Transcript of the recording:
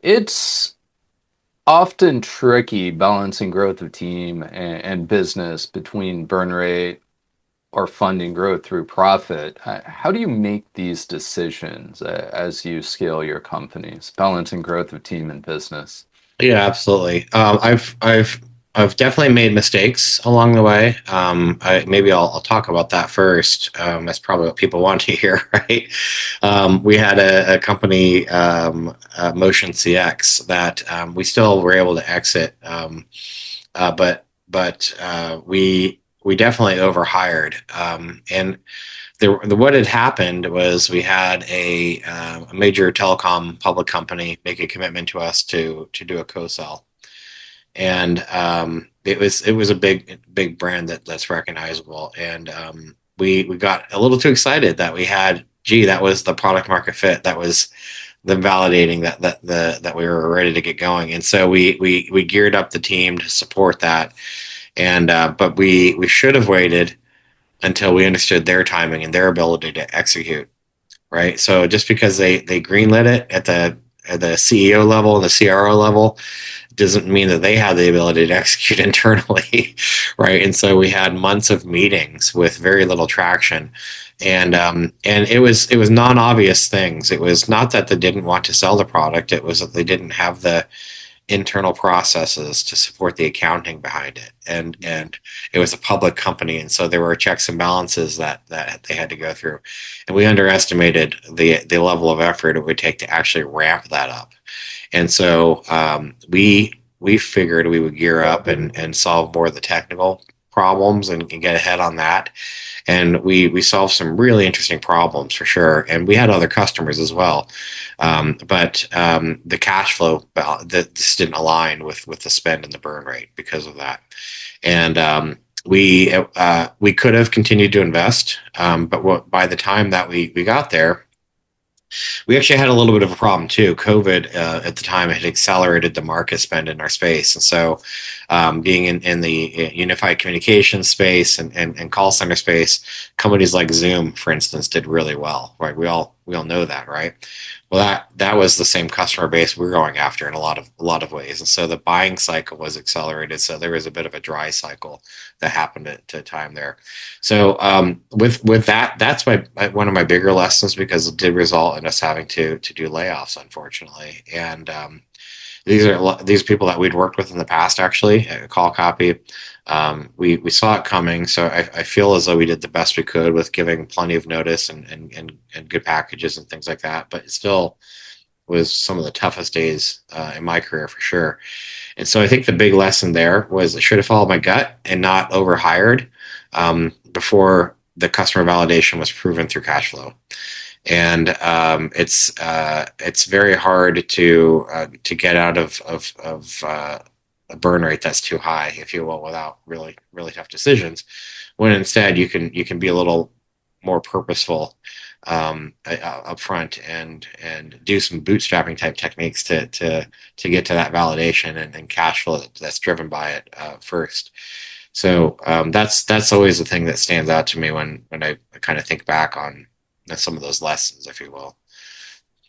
It's often tricky balancing growth of team and business between burn rate or funding growth through profit. How do you make these decisions as you scale your companies, balancing growth of team and business? Yeah, absolutely. I've definitely made mistakes along the way. Maybe I'll talk about that first. That's probably what people want to hear, right? We had a company, Motion CX, that we still were able to exit, but we definitely overhired. And what had happened was we had a major telecom public company make a commitment to us to do a co-sell, and it was a big brand that's recognizable, and we got a little too excited that we had, gee, that was the product market fit, that was them validating that we were ready to get going, and so we geared up the team to support that, and but we should have waited until we understood their timing and their ability to execute, right? So just because they greenlit it at the CEO level and the CRO level doesn't mean that they have the ability to execute internally, right? And so we had months of meetings with very little traction, and it was non-obvious things. It was not that they didn't want to sell the product; it was that they didn't have the internal processes to support the accounting behind it, and it was a public company, and so there were checks and balances that they had to go through, and we underestimated the level of effort it would take to actually ramp that up, and so we figured we would gear up and solve more of the technical problems and get ahead on that, and we solved some really interesting problems for sure, and we had other customers as well, but the cash flow that just didn't align with the spend and the burn rate because of that, and we could have continued to invest, by the time that we got there, we actually had a little bit of a problem too. COVID at the time had accelerated the market spend in our space, and so being in the unified communication space and call center space, companies like Zoom, for instance, did really well. Right? We all know that, right? Well, that was the same customer base we were going after in a lot of ways, and so the buying cycle was accelerated. So there was a bit of a dry cycle that happened at a time there. So with that, that's one of my bigger lessons, because it did result in us having to do layoffs, unfortunately. And these people that we'd worked with in the past, actually, at Call Copy. We saw it coming, so I feel as though we did the best we could with giving plenty of notice and good packages and things like that. But it still was some of the toughest days in my career for sure. And so I think the big lesson there was I should have followed my gut and not overhired before the customer validation was proven through cash flow. And it's very hard to get out of a burn rate that's too high, if you will, without really tough decisions. When instead you can be a little more purposeful up front and do some bootstrapping type techniques to get to that validation and cash flow that's driven by it first. So that's always the thing that stands out to me when I kind of think back on some of those lessons, if you will.